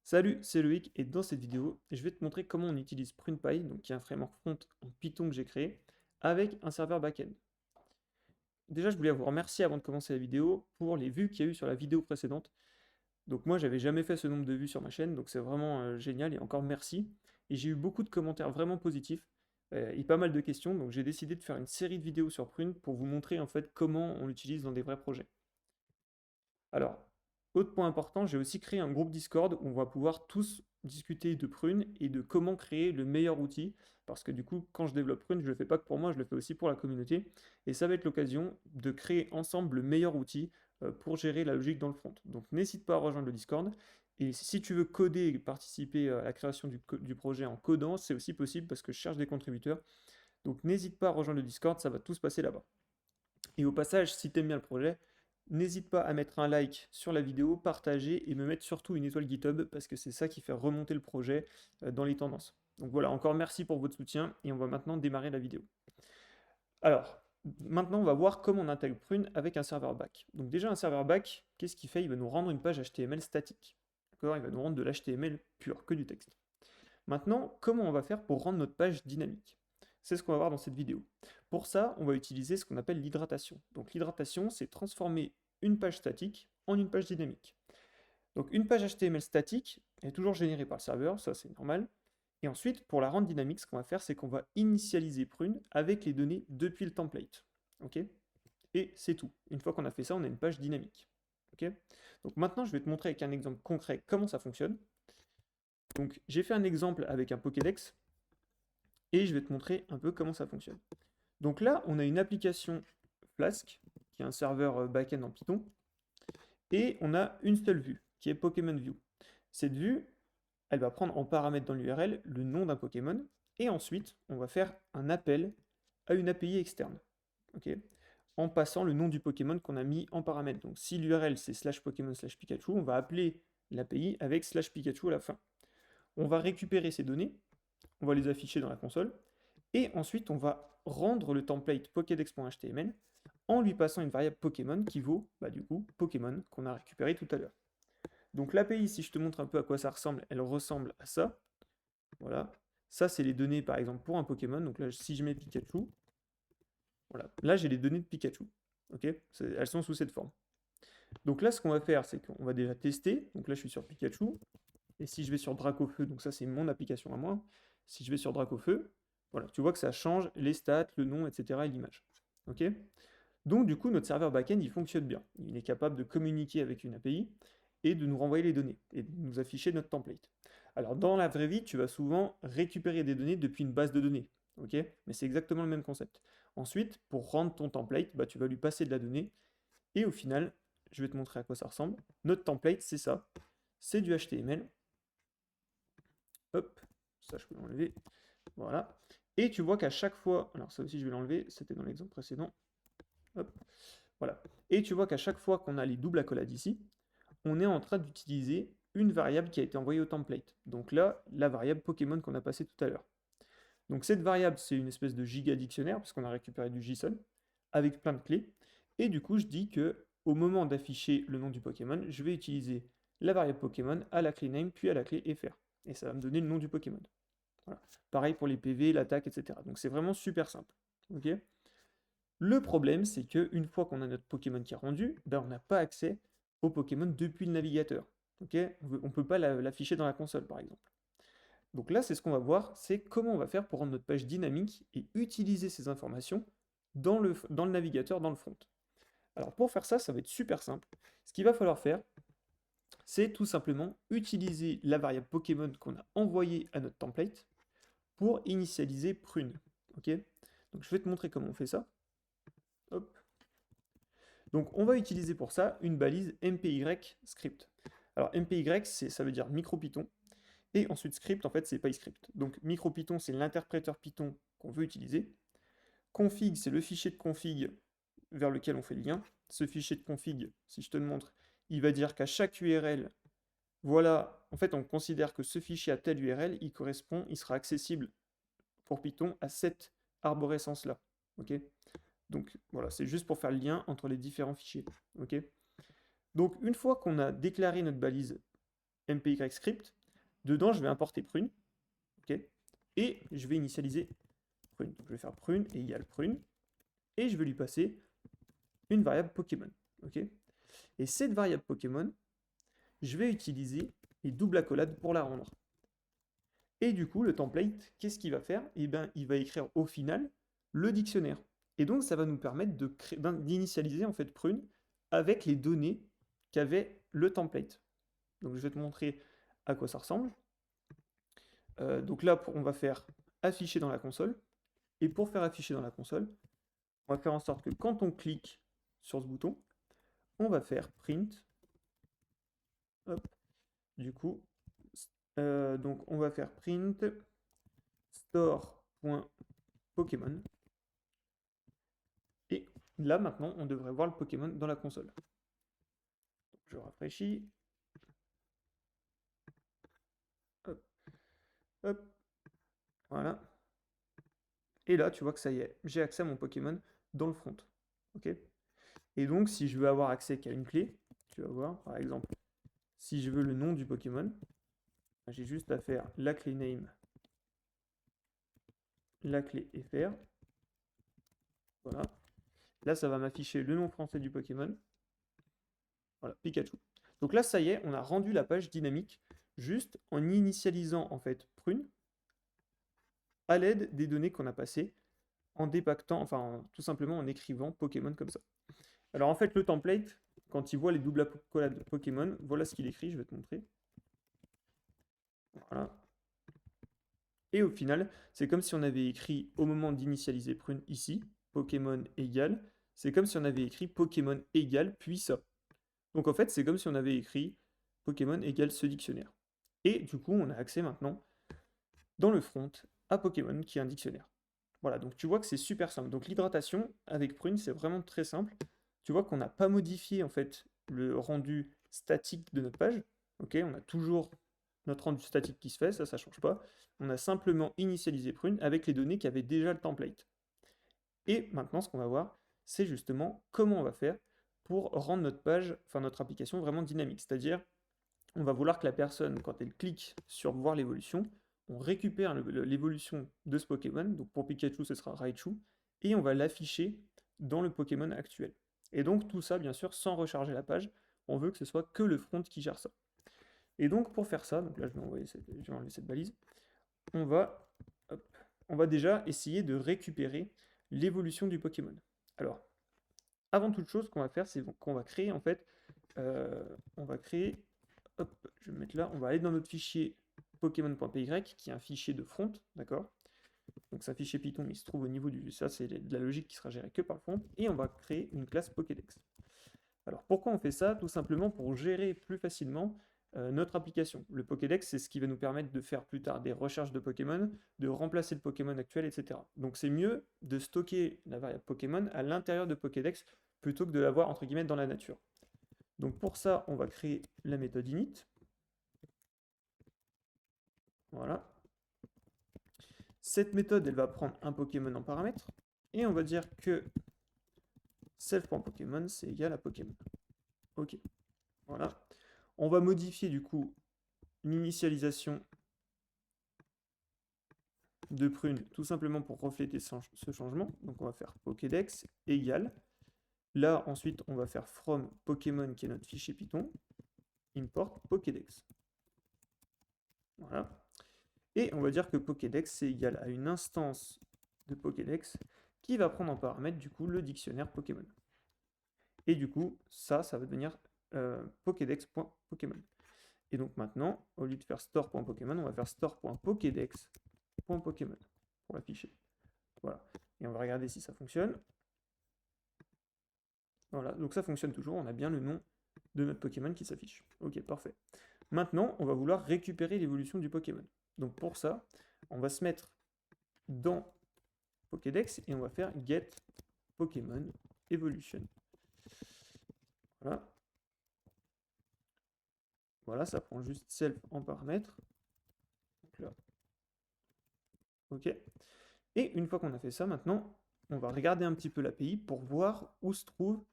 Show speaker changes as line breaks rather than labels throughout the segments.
Salut, c'est Loïc et dans cette vidéo, je vais te montrer comment on utilise PrunePy, donc qui est un framework front en Python que j'ai créé, avec un serveur backend. Déjà, je voulais vous remercier avant de commencer la vidéo pour les vues qu'il y a eu sur la vidéo précédente. Donc moi, j'avais jamais fait ce nombre de vues sur ma chaîne, donc c'est vraiment génial et encore merci. Et j'ai eu beaucoup de commentaires vraiment positifs et pas mal de questions, donc j'ai décidé de faire une série de vidéos sur Prune pour vous montrer en fait comment on l'utilise dans des vrais projets. Alors, autre point important, j'ai aussi créé un groupe Discord où on va pouvoir tous discuter de Prune et de comment créer le meilleur outil. Parce que du coup, quand je développe Prune, je ne le fais pas que pour moi, je le fais aussi pour la communauté. Et ça va être l'occasion de créer ensemble le meilleur outil pour gérer la logique dans le front. Donc n'hésite pas à rejoindre le Discord. Et si tu veux coder et participer à la création du projet en codant, c'est aussi possible parce que je cherche des contributeurs. Donc n'hésite pas à rejoindre le Discord, ça va tout se passer là-bas. Et au passage, si tu aimes bien le projet, n'hésite pas à mettre un like sur la vidéo, partager et me mettre surtout une étoile GitHub parce que c'est ça qui fait remonter le projet dans les tendances. Donc voilà, encore merci pour votre soutien et on va maintenant démarrer la vidéo. Alors, maintenant on va voir comment on intègre Prune avec un serveur back. Donc déjà un serveur back, qu'est-ce qu'il fait? Il va nous rendre une page HTML statique. D'accord? Il va nous rendre de l'HTML pur, que du texte. Maintenant, comment on va faire pour rendre notre page dynamique? C'est ce qu'on va voir dans cette vidéo. Pour ça, on va utiliser ce qu'on appelle l'hydratation. Donc l'hydratation, c'est transformer une page statique en une page dynamique. Donc une page HTML statique est toujours générée par le serveur, ça c'est normal. Et ensuite, pour la rendre dynamique, ce qu'on va faire, c'est qu'on va initialiser Prune avec les données depuis le template. Ok? Et c'est tout. Une fois qu'on a fait ça, on a une page dynamique. Ok? Donc maintenant, je vais te montrer avec un exemple concret comment ça fonctionne. Donc j'ai fait un exemple avec un Pokédex et je vais te montrer un peu comment ça fonctionne. Donc là, on a une application Flask, qui est un serveur backend en Python, et on a une seule vue, qui est Pokémon View. Cette vue, elle va prendre en paramètre dans l'URL le nom d'un Pokémon, et ensuite, on va faire un appel à une API externe, ok, en passant le nom du Pokémon qu'on a mis en paramètre. Donc si l'URL c'est /Pokémon/Pikachu, on va appeler l'API avec /Pikachu à la fin. On va récupérer ces données, on va les afficher dans la console, et ensuite on va rendre le template Pokédex.html en lui passant une variable Pokémon qui vaut, du coup, Pokémon qu'on a récupéré tout à l'heure. Donc l'API, si je te montre un peu à quoi ça ressemble, elle ressemble à ça. Voilà. Ça, c'est les données, par exemple, pour un Pokémon. Donc là, si je mets Pikachu, voilà. Là, j'ai les données de Pikachu. Ok? Elles sont sous cette forme. Donc là, ce qu'on va faire, c'est qu'on va déjà tester. Donc là, je suis sur Pikachu. Et si je vais sur Dracofeu, donc ça, c'est mon application à moi. Si je vais sur Dracofeu, voilà, tu vois que ça change les stats, le nom, etc. et l'image. Ok? Donc du coup, notre serveur backend, il fonctionne bien. Il est capable de communiquer avec une API et de nous renvoyer les données et de nous afficher notre template. Alors dans la vraie vie, tu vas souvent récupérer des données depuis une base de données. Ok? Mais c'est exactement le même concept. Ensuite, pour rendre ton template, tu vas lui passer de la donnée et au final, je vais te montrer à quoi ça ressemble. Notre template, c'est ça. C'est du HTML. Hop, ça je peux l'enlever. Voilà. Et tu vois qu'à chaque fois, alors ça aussi je vais l'enlever, c'était dans l'exemple précédent. Hop, voilà. Et tu vois qu'à chaque fois qu'on a les doubles accolades ici, on est en train d'utiliser une variable qui a été envoyée au template. Donc là, la variable Pokémon qu'on a passée tout à l'heure. Donc cette variable, c'est une espèce de giga dictionnaire, parce qu'on a récupéré du JSON, avec plein de clés. Et du coup, je dis que au moment d'afficher le nom du Pokémon, je vais utiliser la variable Pokémon à la clé name, puis à la clé fr. Et ça va me donner le nom du Pokémon. Voilà. Pareil pour les PV, l'attaque, etc. Donc c'est vraiment super simple. Ok? Le problème, c'est qu'une fois qu'on a notre Pokémon qui est rendu, on n'a pas accès au Pokémon depuis le navigateur. Ok? On ne peut pas l'afficher dans la console, par exemple. Donc là, c'est ce qu'on va voir, c'est comment on va faire pour rendre notre page dynamique et utiliser ces informations dans le navigateur, dans le front. Alors pour faire ça, ça va être super simple. Ce qu'il va falloir faire, c'est tout simplement utiliser la variable Pokémon qu'on a envoyée à notre template pour initialiser Prune. Ok? Donc je vais te montrer comment on fait ça. Hop. Donc on va utiliser pour ça une balise MPY script. Alors MPY, ça veut dire micro-Python, et ensuite script, en fait, c'est PyScript. Donc micro-Python, c'est l'interpréteur Python qu'on veut utiliser. Config, c'est le fichier de config vers lequel on fait le lien. Ce fichier de config, si je te le montre, il va dire qu'à chaque URL, voilà, en fait, on considère que ce fichier à telle URL, il sera accessible pour Python à cette arborescence-là. Ok? Donc voilà, c'est juste pour faire le lien entre les différents fichiers. Ok? Donc une fois qu'on a déclaré notre balise mpy script. Dedans, je vais importer prune. Ok, et je vais initialiser prune. Donc, je vais faire prune égale prune. Et je vais lui passer une variable Pokémon. Ok, et cette variable Pokémon, je vais utiliser les doubles accolades pour la rendre. Et du coup, le template, qu'est-ce qu'il va faire? Eh bien, il va écrire au final le dictionnaire. Et donc, ça va nous permettre d'initialiser en fait prune avec les données qu'avait le template. Donc, je vais te montrer à quoi ça ressemble. Donc là, on va faire afficher dans la console. Et pour faire afficher dans la console, on va faire en sorte que quand on clique sur ce bouton, on va faire print. Hop, du coup, donc on va faire print store.Pokémon. Et là, maintenant, on devrait voir le Pokémon dans la console. Je rafraîchis. Hop, hop, voilà. Et là, tu vois que ça y est, j'ai accès à mon Pokémon dans le front. Ok. Et donc, si je veux avoir accès qu'à une clé, tu vas voir, par exemple, si je veux le nom du Pokémon, j'ai juste à faire la clé name, la clé fr. Voilà. Là, ça va m'afficher le nom français du Pokémon. Voilà, Pikachu. Donc là, ça y est, on a rendu la page dynamique juste en initialisant en fait prune à l'aide des données qu'on a passées en dépactant, enfin tout simplement en écrivant Pokémon comme ça. Alors en fait, le template, quand il voit les doubles accolades Pokémon, voilà ce qu'il écrit, je vais te montrer. Voilà. Et au final, c'est comme si on avait écrit au moment d'initialiser prune ici, Pokémon égale, c'est comme si on avait écrit Pokémon égale puis ça. Donc en fait, c'est comme si on avait écrit Pokémon égale ce dictionnaire. Et du coup, on a accès maintenant dans le front à Pokémon qui est un dictionnaire. Voilà, donc tu vois que c'est super simple. Donc l'hydratation avec prune, c'est vraiment très simple. Tu vois qu'on n'a pas modifié en fait le rendu statique de notre page. Ok, on a toujours notre rendu statique qui se fait, ça ne change pas. On a simplement initialisé prune avec les données qui avaient déjà le template. Et maintenant, ce qu'on va voir, c'est justement comment on va faire pour rendre notre page, enfin notre application vraiment dynamique. C'est-à-dire, on va vouloir que la personne, quand elle clique sur voir l'évolution, on récupère l'évolution de ce Pokémon. Donc pour Pikachu, ce sera Raichu. Et on va l'afficher dans le Pokémon actuel. Et donc tout ça, bien sûr, sans recharger la page. On veut que ce soit que le front qui gère ça. Et donc pour faire ça, donc là je vais enlever cette balise, on va, hop, on va déjà essayer de récupérer l'évolution du Pokémon. Alors, avant toute chose, ce qu'on va faire, c'est qu'on va créer en fait, on va créer, hop, je vais me mettre là, on va aller dans notre fichier Pokémon.py qui est un fichier de front, d'accord? Donc c'est un fichier Python, mais il se trouve au niveau du, ça c'est de la logique qui sera gérée que par le front, et on va créer une classe Pokédex. Alors pourquoi on fait ça? Tout simplement pour gérer plus facilement notre application. Le Pokédex, c'est ce qui va nous permettre de faire plus tard des recherches de Pokémon, de remplacer le Pokémon actuel, etc. Donc c'est mieux de stocker la variable Pokémon à l'intérieur de Pokédex plutôt que de l'avoir entre guillemets dans la nature. Donc pour ça, on va créer la méthode init. Voilà. Cette méthode, elle va prendre un Pokémon en paramètre, et on va dire que self.Pokémon, c'est égal à Pokémon. Ok. Voilà. On va modifier du coup l'initialisation de prune tout simplement pour refléter ce changement. Donc on va faire Pokédex égale. Là ensuite on va faire from Pokémon qui est notre fichier Python, import Pokédex. Voilà. Et on va dire que Pokédex c'est égal à une instance de Pokédex qui va prendre en paramètre du coup le dictionnaire Pokémon. Et du coup ça va devenir Pokédex.Pokémon. Et donc maintenant, au lieu de faire store.Pokémon, on va faire store.Pokédex.Pokémon pour l'afficher. Voilà. Et on va regarder si ça fonctionne. Voilà, donc ça fonctionne toujours, on a bien le nom de notre Pokémon qui s'affiche. Ok, parfait. Maintenant, on va vouloir récupérer l'évolution du Pokémon. Donc pour ça, on va se mettre dans Pokédex et on va faire get Pokémon evolution. Voilà. Voilà, ça prend juste self en paramètre. Donc là. Ok. Et une fois qu'on a fait ça, maintenant, on va regarder un petit peu l'API pour voir où se trouve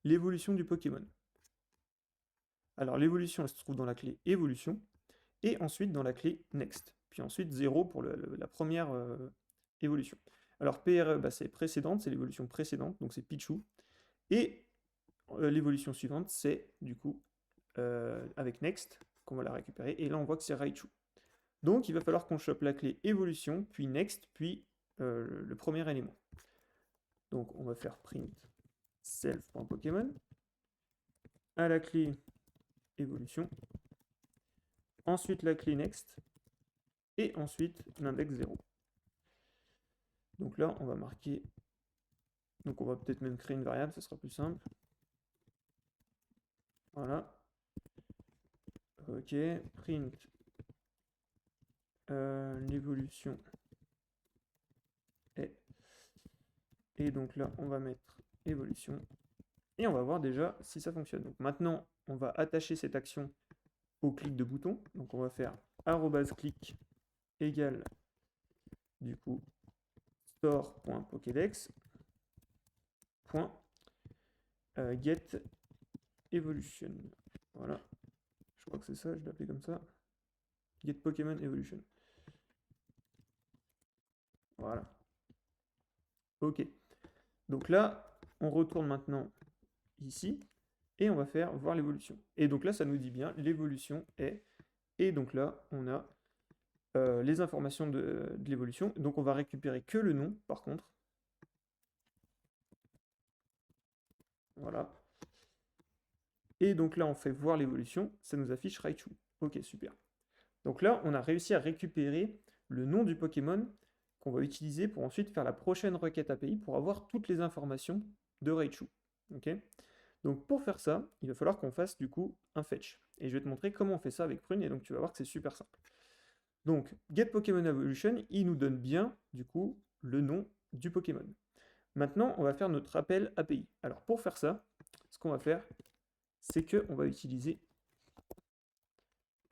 l'évolution du Pokémon. Alors l'évolution, elle se trouve dans la clé évolution, et ensuite dans la clé next. Puis ensuite 0 pour la première évolution. Alors PRE, bah, c'est précédente, c'est l'évolution précédente, donc c'est Pichou. Et l'évolution suivante, c'est du coup avec next, qu'on va la récupérer, et là on voit que c'est Raichu. Donc il va falloir qu'on chope la clé évolution, puis next, puis le premier élément. Donc on va faire print self.Pokémon à la clé évolution, ensuite la clé next, et ensuite l'index 0. Donc là, on va marquer, donc on va peut-être même créer une variable, ça sera plus simple. Voilà. Ok, print l'évolution est. Et donc là, on va mettre évolution. Et on va voir déjà si ça fonctionne. Donc maintenant, on va attacher cette action au clic de bouton. Donc on va faire @click égale du coup store.pokédex .get evolution. Voilà. Je crois que c'est ça, je l'ai appelé comme ça. Get Pokémon Evolution. Voilà. Ok. Donc là, on retourne maintenant ici et on va faire voir l'évolution. Et donc là, ça nous dit bien l'évolution est. Et donc là, on a les informations de l'évolution. Donc on va récupérer que le nom, par contre. Voilà. Et donc là, on fait voir l'évolution. Ça nous affiche Raichu. Ok, super. Donc là, on a réussi à récupérer le nom du Pokémon qu'on va utiliser pour ensuite faire la prochaine requête API pour avoir toutes les informations de Raichu. Ok. Donc pour faire ça, il va falloir qu'on fasse du coup un fetch. Et je vais te montrer comment on fait ça avec Prune, et donc tu vas voir que c'est super simple. Donc, get Pokémon Evolution, il nous donne bien du coup le nom du Pokémon. Maintenant, on va faire notre appel API. Alors pour faire ça, ce qu'on va faire, c'est qu'on va utiliser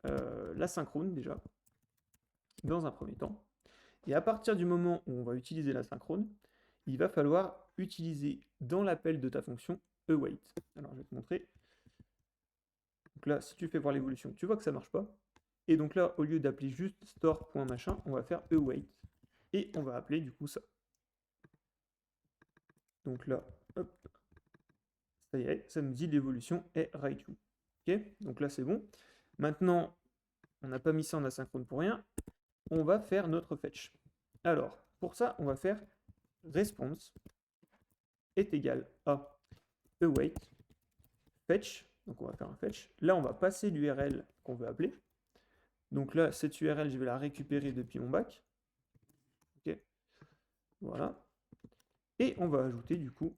l'asynchrone déjà, dans un premier temps. Et à partir du moment où on va utiliser l'asynchrone, il va falloir utiliser dans l'appel de ta fonction await. Alors je vais te montrer. Donc là, si tu fais voir l'évolution, tu vois que ça marche pas. Et donc là, au lieu d'appeler juste store.machin, on va faire await. Et on va appeler du coup ça. Donc là, hop, ça y est, ça nous dit l'évolution est Raichu. Ok, donc là c'est bon. Maintenant, on n'a pas mis ça en asynchrone pour rien. On va faire notre fetch. Alors, pour ça, on va faire response est égal à await fetch. Donc on va faire un fetch. Là, on va passer l'URL qu'on veut appeler. Donc là, cette URL, je vais la récupérer depuis mon bac. Ok, voilà. Et on va ajouter du coup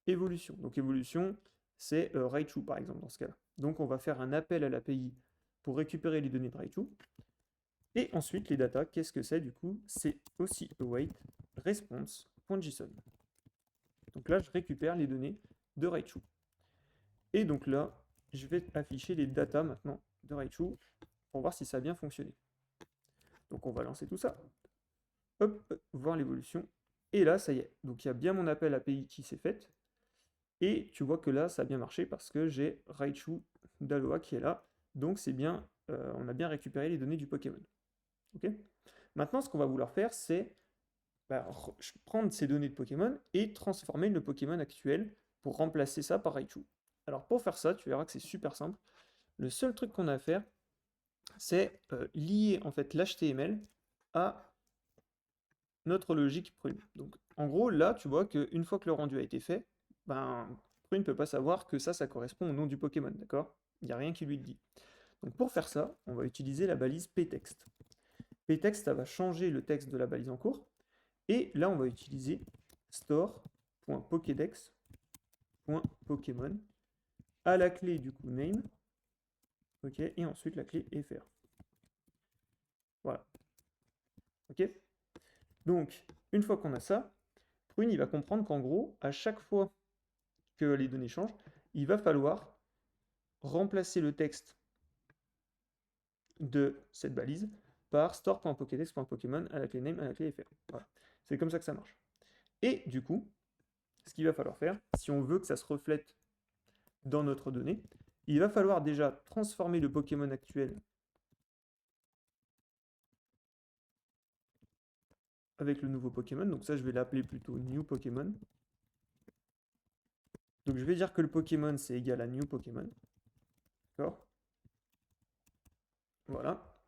évolution. Donc évolution, c'est Raichu par exemple dans ce cas-là. Donc on va faire un appel à l'API pour récupérer les données de Raichu. Et ensuite les data, qu'est-ce que c'est du coup? C'est aussi await response.json. Donc là je récupère les données de Raichu. Et donc là, je vais afficher les data maintenant de Raichu pour voir si ça a bien fonctionné. Donc on va lancer tout ça. Hop, voir l'évolution. Et là, ça y est. Donc il y a bien mon appel API qui s'est fait. Et tu vois que là, ça a bien marché parce que j'ai Raichu d'Aloha qui est là. Donc c'est bien, on a bien récupéré les données du Pokémon. Ok. Maintenant, ce qu'on va vouloir faire, c'est prendre ces données de Pokémon et transformer le Pokémon actuel pour remplacer ça par Raichu. Alors pour faire ça, tu verras que c'est super simple. Le seul truc qu'on a à faire, c'est lier en fait l'HTML à notre logique Prune. Donc en gros, là, tu vois qu'une fois que le rendu a été fait, Prune ne peut pas savoir que ça correspond au nom du Pokémon, d'accord? Il n'y a rien qui lui le dit. Donc pour faire ça, on va utiliser la balise pText. Ptext, ça va changer le texte de la balise en cours. Et là, on va utiliser store.pokédex.pokémon à la clé du coup name, ok, et ensuite la clé fr. Voilà. Ok. Donc, une fois qu'on a ça, Prune, il va comprendre qu'en gros, à chaque fois que les données changent, il va falloir remplacer le texte de cette balise par store.pokédex.pokémon à la clé name à la clé fr. Voilà. C'est comme ça que ça marche. Et du coup, ce qu'il va falloir faire, si on veut que ça se reflète dans notre donnée, il va falloir déjà transformer le Pokémon actuel avec le nouveau Pokémon. Donc ça, je vais l'appeler plutôt New Pokémon. Donc je vais dire que le Pokémon, c'est égal à New Pokémon. D'accord? Voilà.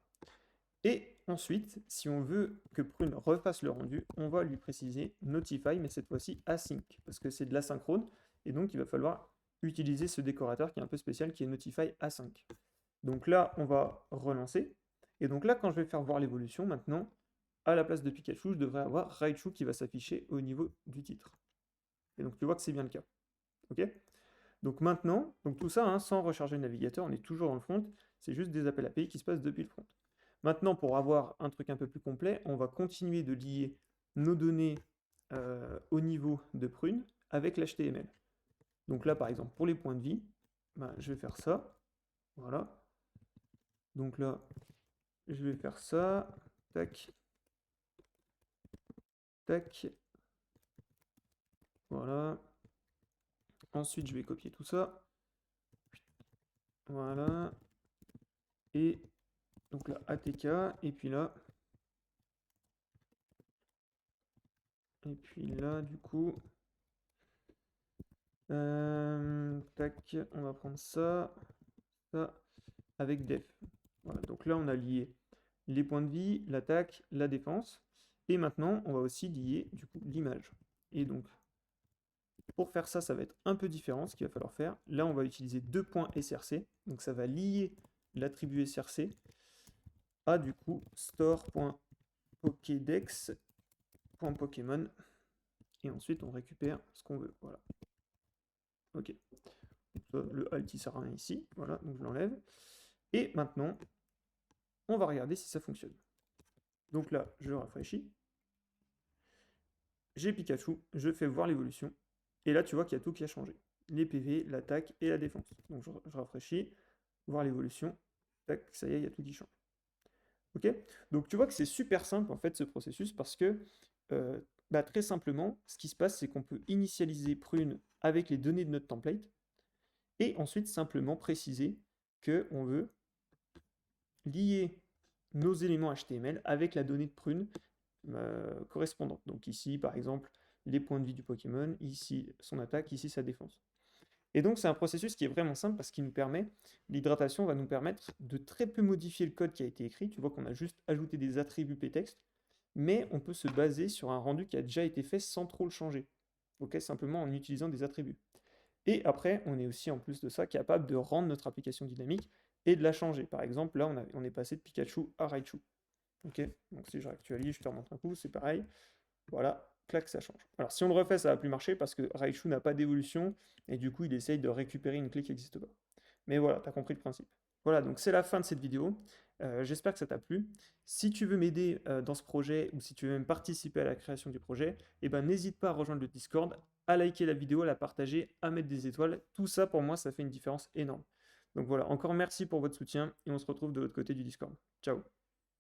Et ensuite, si on veut que Prune refasse le rendu, on va lui préciser Notify, mais cette fois-ci async, parce que c'est de l'asynchrone, et donc il va falloir utiliser ce décorateur qui est un peu spécial, qui est Notify async. Donc là, on va relancer, et donc là, quand je vais faire voir l'évolution, maintenant, à la place de Pikachu, je devrais avoir Raichu qui va s'afficher au niveau du titre. Et donc tu vois que c'est bien le cas. Ok? Donc maintenant, donc tout ça, hein, sans recharger le navigateur, on est toujours dans le front, c'est juste des appels API qui se passent depuis le front. Maintenant, pour avoir un truc un peu plus complet, on va continuer de lier nos données au niveau de Prune avec l'HTML. Donc là, par exemple, pour les points de vie, ben, je vais faire ça. Voilà. Donc là, je vais faire ça. Tac. Tac. Voilà. Ensuite, je vais copier tout ça. Voilà. Et donc là, ATK. Et puis là. Et puis là, du coup. Tac. On va prendre ça. Ça. Avec def. Voilà. Donc là, on a lié les points de vie, l'attaque, la défense. Et maintenant, on va aussi lier du coup l'image. Et donc, pour faire ça, ça va être un peu différent ce qu'il va falloir faire. Là, on va utiliser deux points src. Donc ça va lier l'attribut src à du coup store.pokédex.pokémon. Et ensuite, on récupère ce qu'on veut. Voilà. Ok. Donc, le alt, il sert à rien ici. Voilà, donc je l'enlève. Et maintenant, on va regarder si ça fonctionne. Donc là, je rafraîchis. J'ai Pikachu, je fais voir l'évolution. Et là, tu vois qu'il y a tout qui a changé. Les PV, l'attaque et la défense. Donc je rafraîchis, voir l'évolution. Tac, ça y est, il y a tout qui change. Ok? Donc tu vois que c'est super simple en fait ce processus parce que très simplement, ce qui se passe, c'est qu'on peut initialiser Prune avec les données de notre template et ensuite simplement préciser qu'on veut lier nos éléments HTML avec la donnée de Prune correspondante. Donc ici, par exemple, les points de vie du Pokémon, ici son attaque, ici sa défense. Et donc c'est un processus qui est vraiment simple parce qu'il nous permet, l'hydratation va nous permettre de très peu modifier le code qui a été écrit. Tu vois qu'on a juste ajouté des attributs ptexte, mais on peut se baser sur un rendu qui a déjà été fait sans trop le changer. Ok, simplement en utilisant des attributs. Et après, on est aussi en plus de ça capable de rendre notre application dynamique et de la changer. Par exemple, là on est passé de Pikachu à Raichu. Ok, donc si je réactualise, je te remonte un coup, c'est pareil. Voilà, clac, ça change. Alors si on le refait, ça va plus marcher parce que Raichu n'a pas d'évolution et du coup il essaye de récupérer une clé qui n'existe pas. Mais voilà, tu as compris le principe. Voilà, donc c'est la fin de cette vidéo. J'espère que ça t'a plu. Si tu veux m'aider dans ce projet ou si tu veux même participer à la création du projet, eh ben, n'hésite pas à rejoindre le Discord, à liker la vidéo, à la partager, à mettre des étoiles. Tout ça pour moi, ça fait une différence énorme. Donc voilà, encore merci pour votre soutien et on se retrouve de l'autre côté du Discord. Ciao.